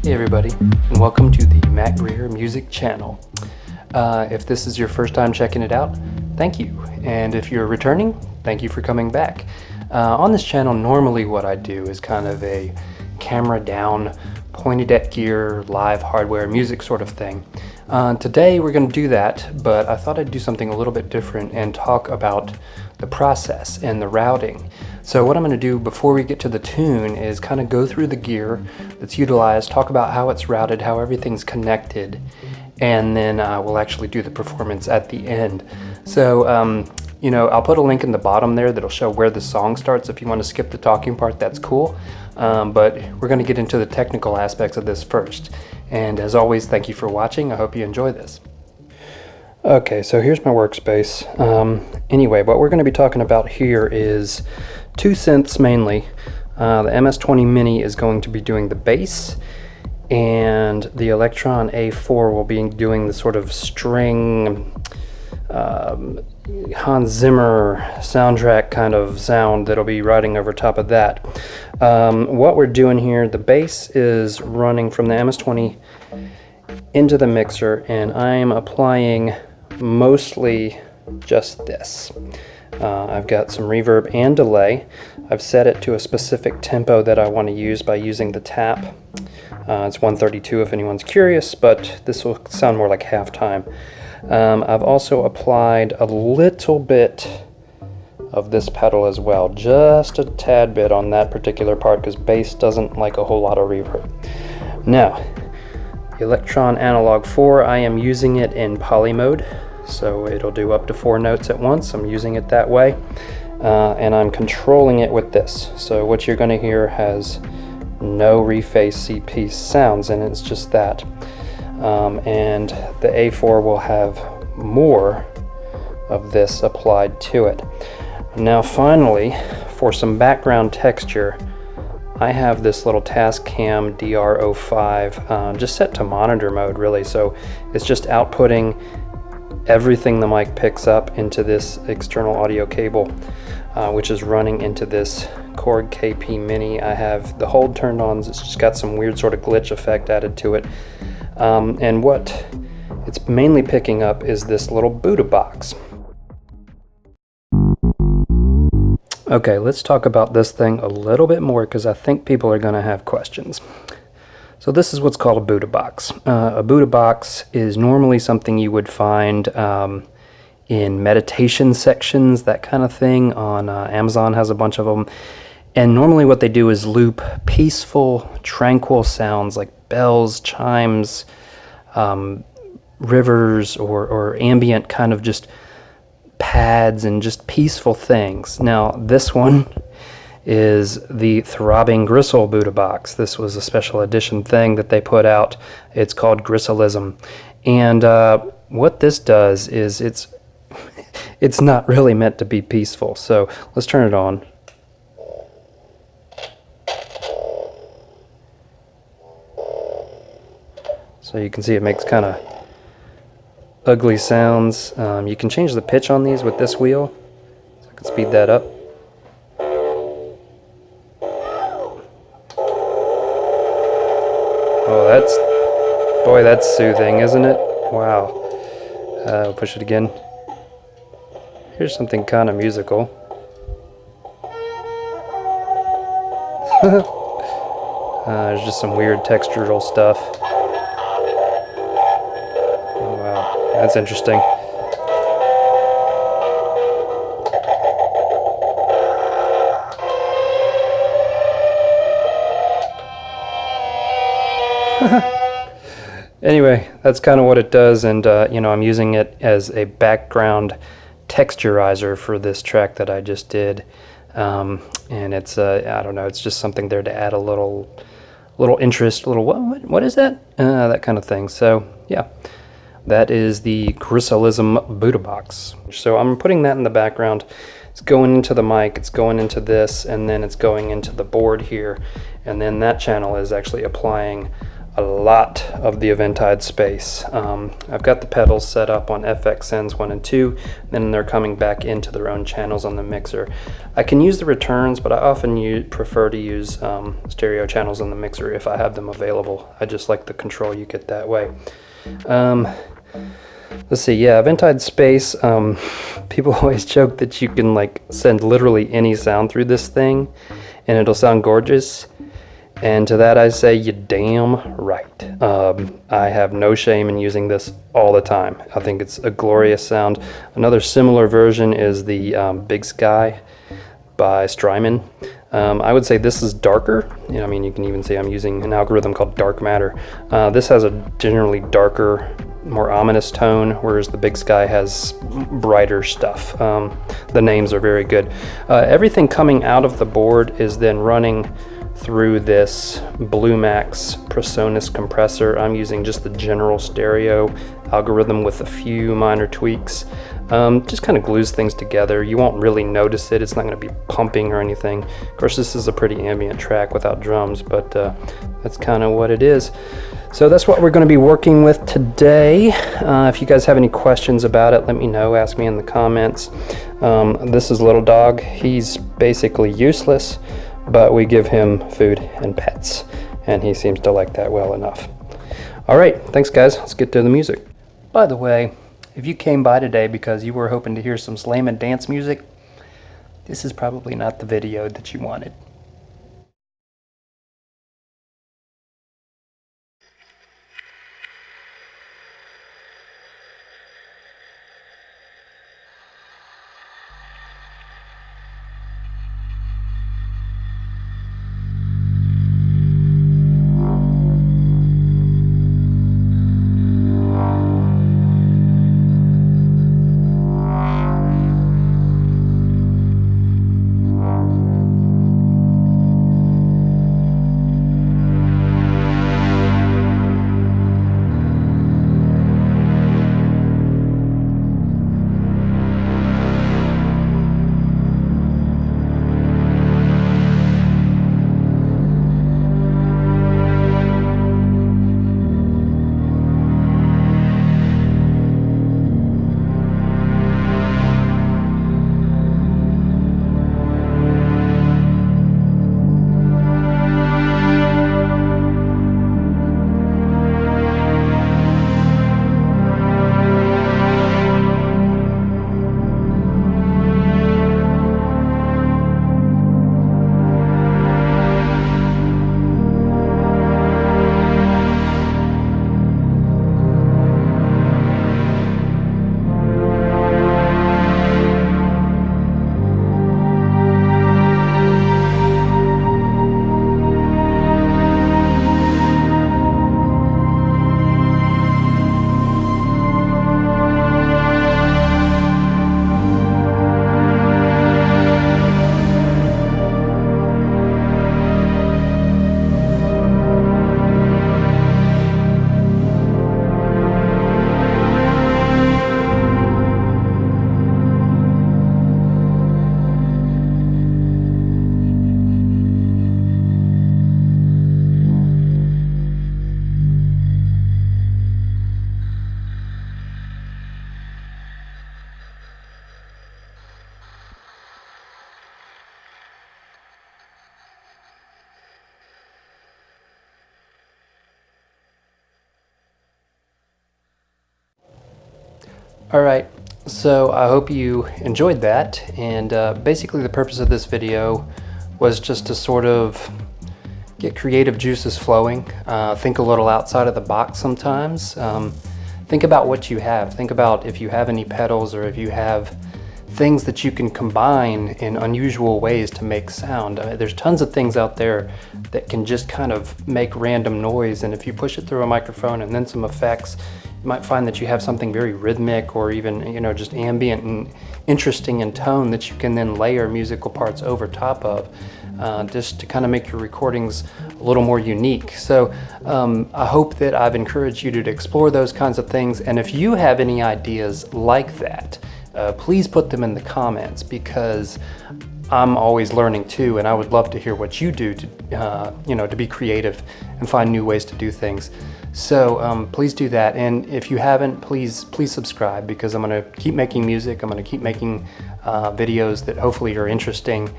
Hey everybody, and welcome to the Matt Greer Music Channel. If this is your first time checking it out, thank you. And if you're returning, thank you for coming back. On this channel, normally what I do is kind of a camera down, pointed at gear, live hardware, music sort of thing. Today we're going to do that, but I thought I'd do something a little bit different and talk about the process and the routing. So what I'm going to do before we get to the tune is kind of go through the gear that's utilized, talk about how it's routed, how everything's connected, and then we'll actually do the performance at the end. So, you know, I'll put a link in the bottom there that'll show where the song starts. If you want to skip the talking part, that's cool. But we're going to get into the technical aspects of this first. And as always, thank you for watching. I hope you enjoy this. Okay, so here's my workspace. Anyway, what we're going to be talking about here is two synths mainly. The MS20 Mini is going to be doing the bass, and the Elektron A4 will be doing the sort of string Hans Zimmer soundtrack kind of sound that'll be riding over top of that. What we're doing here, the bass is running from the MS20 into the mixer, and I'm applying mostly just this. I've got some reverb and delay. I've set it to a specific tempo that I want to use by using the tap. It's 132 if anyone's curious, but this will sound more like halftime. I've also applied a little bit of this pedal as well, just a tad bit on that particular part because bass doesn't like a whole lot of reverb. Now, Elektron Analog Four, I am using it in poly mode, so it'll do up to 4 notes at once. I'm using it that way, and I'm controlling it with this. So what you're going to hear has no reface CP sounds, and it's just that. And the A4 will have more of this applied to it. Now finally, for some background texture, I have this little Tascam DR05 just set to monitor mode really, so it's just outputting everything the mic picks up into this external audio cable, which is running into this Korg KP Mini. I have the hold turned on, it's just got some weird sort of glitch effect added to it. And what it's mainly picking up is this little Buddha box. Okay, let's talk about this thing a little bit more because I think people are going to have questions. So this is what's called a Buddha box. A Buddha box is normally something you would find in meditation sections, that kind of thing. On Amazon has a bunch of them. And normally what they do is loop peaceful, tranquil sounds like bells, chimes, rivers, or ambient kind of just pads and just peaceful things. Now this one is the Throbbing Gristle Buddha Box. This was a special edition thing that they put out. It's called Gristlism. And what this does is it's not really meant to be peaceful. So let's turn it on. So you can see it makes kind of ugly sounds. You can change the pitch on these with this wheel, so I can speed that up. Oh, boy, that's soothing, isn't it? Wow. I'll push it again. Here's something kind of musical. There's just some weird textural stuff. That's interesting. Anyway, that's kind of what it does, and you know, I'm using it as a background texturizer for this track that I just did, and it's I don't know, it's just something there to add a little interest, a little what is that? That kind of thing. So yeah. That is the Gristlism Buddha Box. So I'm putting that in the background. It's going into the mic, it's going into this, and then it's going into the board here. And then that channel is actually applying a lot of the Eventide space. I've got the pedals set up on FXNs 1 and 2, then they're coming back into their own channels on the mixer. I can use the returns, but I often prefer to use stereo channels on the mixer if I have them available. I just like the control you get that way. Let's see, yeah, Eventide space, people always joke that you can like send literally any sound through this thing and it'll sound gorgeous. And to that I say, you damn right. I have no shame in using this all the time. I think it's a glorious sound. Another similar version is the Big Sky by Strymon. I would say this is darker. I mean, you can even see I'm using an algorithm called Dark Matter. This has a generally darker, more ominous tone, whereas the Big Sky has brighter stuff. The names are very good. Everything coming out of the board is then running through this Bluemax Presonus compressor. I'm using just the general stereo algorithm with a few minor tweaks. Just kind of glues things together. You won't really notice it. It's not going to be pumping or anything. Of course, this is a pretty ambient track without drums, but that's kind of what it is. So that's what we're going to be working with today. If you guys have any questions about it, let me know. Ask me in the comments. This is Little Dog. He's basically useless, but we give him food and pets, and he seems to like that well enough. All right, thanks guys. Let's get to the music. By the way, if you came by today because you were hoping to hear some slam and dance music, this is probably not the video that you wanted. All right, so I hope you enjoyed that, and basically the purpose of this video was just to sort of get creative juices flowing, think a little outside of the box sometimes, think about what you have, think about if you have any pedals or if you have things that you can combine in unusual ways to make sound. There's tons of things out there that can just kind of make random noise, and if you push it through a microphone and then some effects, you might find that you have something very rhythmic or even, you know, just ambient and interesting in tone that you can then layer musical parts over top of, just to kind of make your recordings a little more unique. So I hope that I've encouraged you to explore those kinds of things, and if you have any ideas like that, please put them in the comments, because I'm always learning too, and I would love to hear what you do to, you know, to be creative and find new ways to do things. So please do that, and if you haven't, please subscribe, because I'm gonna keep making music. I'm gonna keep making videos that hopefully are interesting.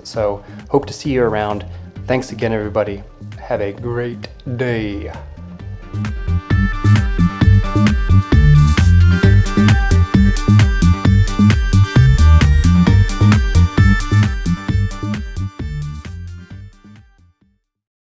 So hope to see you around. Thanks again, everybody. Have a great day.